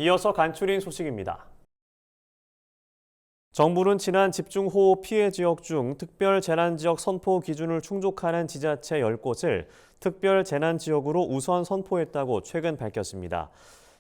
이어서 간추린 소식입니다. 정부는 지난 집중호우 피해 지역 중 특별재난지역 선포 기준을 충족하는 지자체 10곳을 특별재난지역으로 우선 선포했다고 최근 밝혔습니다.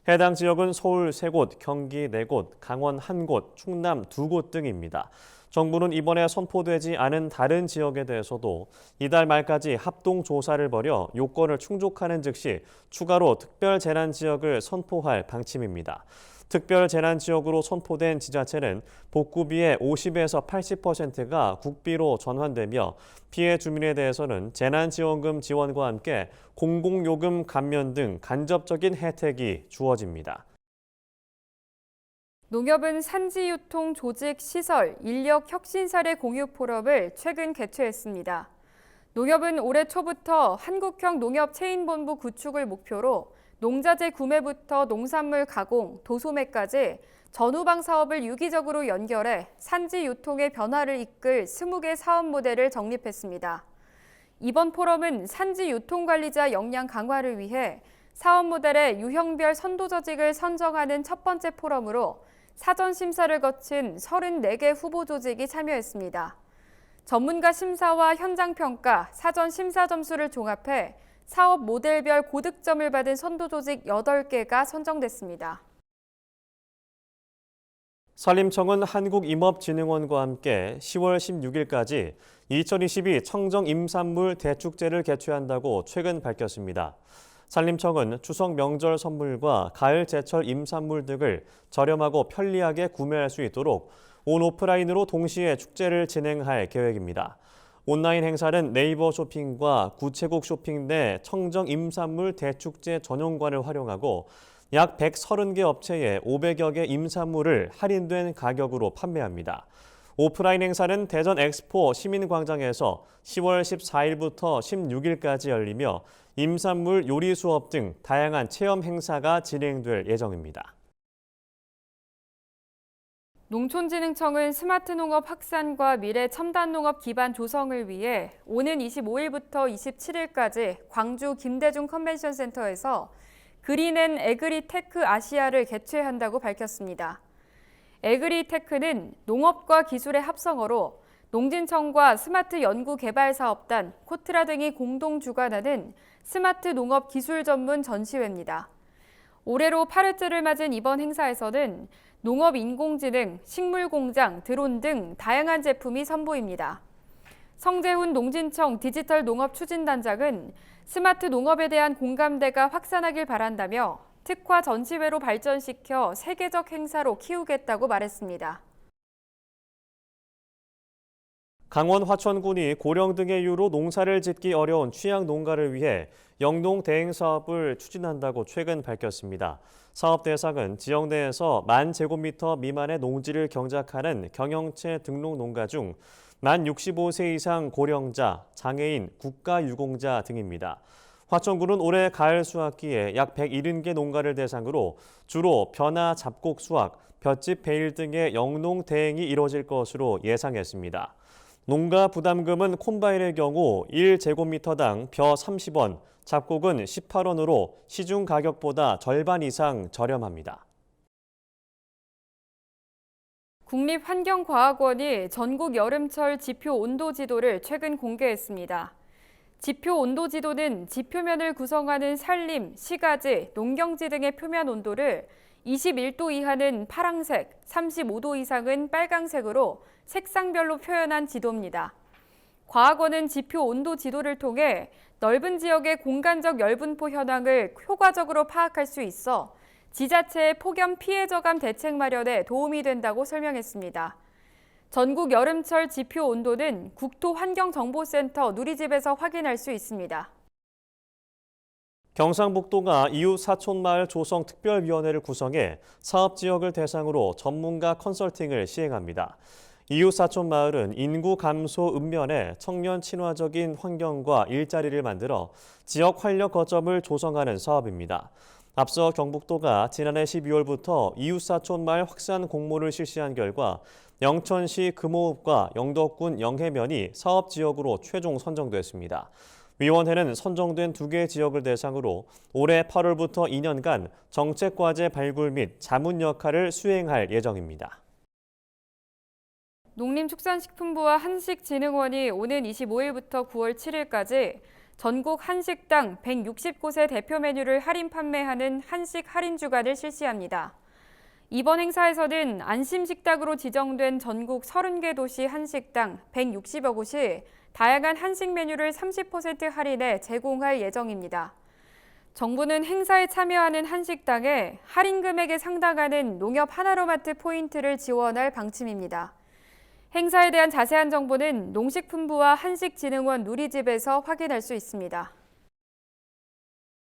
해당 지역은 서울 3곳, 경기 4곳, 강원 1곳, 충남 2곳 등입니다. 정부는 이번에 선포되지 않은 다른 지역에 대해서도 이달 말까지 합동 조사를 벌여 요건을 충족하는 즉시 추가로 특별재난지역을 선포할 방침입니다. 특별재난지역으로 선포된 지자체는 복구비의 50에서 80%가 국비로 전환되며 피해 주민에 대해서는 재난지원금 지원과 함께 공공요금 감면 등 간접적인 혜택이 주어집니다. 농협은 산지유통 조직, 시설, 인력 혁신 사례 공유 포럼을 최근 개최했습니다. 농협은 올해 초부터 한국형 농협 체인본부 구축을 목표로 농자재 구매부터 농산물 가공, 도소매까지 전후방 사업을 유기적으로 연결해 산지 유통의 변화를 이끌 20개 사업 모델을 정립했습니다. 이번 포럼은 산지 유통관리자 역량 강화를 위해 사업 모델의 유형별 선도조직을 선정하는 첫 번째 포럼으로 사전 심사를 거친 34개 후보 조직이 참여했습니다. 전문가 심사와 현장 평가, 사전 심사 점수를 종합해 사업 모델별 고득점을 받은 선도조직 8개가 선정됐습니다. 산림청은 한국임업진흥원과 함께 10월 16일까지 2022 청정임산물 대축제를 개최한다고 최근 밝혔습니다. 산림청은 추석 명절 선물과 가을 제철 임산물 등을 저렴하고 편리하게 구매할 수 있도록 온 오프라인으로 동시에 축제를 진행할 계획입니다. 온라인 행사는 네이버 쇼핑과 구체국 쇼핑 내 청정 임산물 대축제 전용관을 활용하고 약 130개 업체에 500여 개 임산물을 할인된 가격으로 판매합니다. 오프라인 행사는 대전 엑스포 시민광장에서 10월 14일부터 16일까지 열리며 임산물 요리 수업 등 다양한 체험 행사가 진행될 예정입니다. 농촌진흥청은 스마트 농업 확산과 미래 첨단 농업 기반 조성을 위해 오는 25일부터 27일까지 광주 김대중 컨벤션 센터에서 그린앤 에그리테크 아시아를 개최한다고 밝혔습니다. 에그리테크는 농업과 기술의 합성어로 농진청과 스마트 연구개발사업단, 코트라 등이 공동 주관하는 스마트 농업 기술 전문 전시회입니다. 올해로 8회째를 맞은 이번 행사에서는 농업 인공지능, 식물공장, 드론 등 다양한 제품이 선보입니다. 성재훈 농진청 디지털 농업 추진단장은 스마트 농업에 대한 공감대가 확산하길 바란다며 특화 전시회로 발전시켜 세계적 행사로 키우겠다고 말했습니다. 강원 화천군이 고령 등의 이유로 농사를 짓기 어려운 취약 농가를 위해 영농 대행 사업을 추진한다고 최근 밝혔습니다. 사업 대상은 지역 내에서 1000제곱미터 미만의 농지를 경작하는 경영체 등록 농가 중 만 65세 이상 고령자, 장애인, 국가유공자 등입니다. 화천군은 올해 가을 수확기에 약 170개 농가를 대상으로 주로 벼나 잡곡 수확, 볏짚 베일 등의 영농 대행이 이뤄질 것으로 예상했습니다. 농가 부담금은 콤바인의 경우 1제곱미터당 벼 30원, 잡곡은 18원으로 시중 가격보다 절반 이상 저렴합니다. 국립환경과학원이 전국 여름철 지표 온도 지도를 최근 공개했습니다. 지표 온도 지도는 지표면을 구성하는 산림, 시가지, 농경지 등의 표면 온도를 21도 이하는 파랑색, 35도 이상은 빨강색으로 색상별로 표현한 지도입니다. 과학원은 지표 온도 지도를 통해 넓은 지역의 공간적 열분포 현황을 효과적으로 파악할 수 있어 지자체의 폭염 피해 저감 대책 마련에 도움이 된다고 설명했습니다. 전국 여름철 지표 온도는 국토환경정보센터 누리집에서 확인할 수 있습니다. 경상북도가 이웃 사촌마을 조성 특별위원회를 구성해 사업지역을 대상으로 전문가 컨설팅을 시행합니다. 이웃 사촌마을은 인구 감소 읍면에 청년 친화적인 환경과 일자리를 만들어 지역 활력 거점을 조성하는 사업입니다. 앞서 경북도가 지난해 12월부터 이웃 사촌마을 확산 공모를 실시한 결과 영천시 금호읍과 영덕군 영해면이 사업지역으로 최종 선정됐습니다. 위원회는 선정된 2개 지역을 대상으로 올해 8월부터 2년간 정책과제 발굴 및 자문 역할을 수행할 예정입니다. 농림축산식품부와 한식진흥원이 오는 25일부터 9월 7일까지 전국 한식당 160곳의 대표 메뉴를 할인 판매하는 한식 할인 주간을 실시합니다. 이번 행사에서는 안심식당으로 지정된 전국 30개 도시 한식당 160여 곳이 다양한 한식 메뉴를 30% 할인해 제공할 예정입니다. 정부는 행사에 참여하는 한식당에 할인 금액에 상당하는 농협 하나로마트 포인트를 지원할 방침입니다. 행사에 대한 자세한 정보는 농식품부와 한식진흥원 누리집에서 확인할 수 있습니다.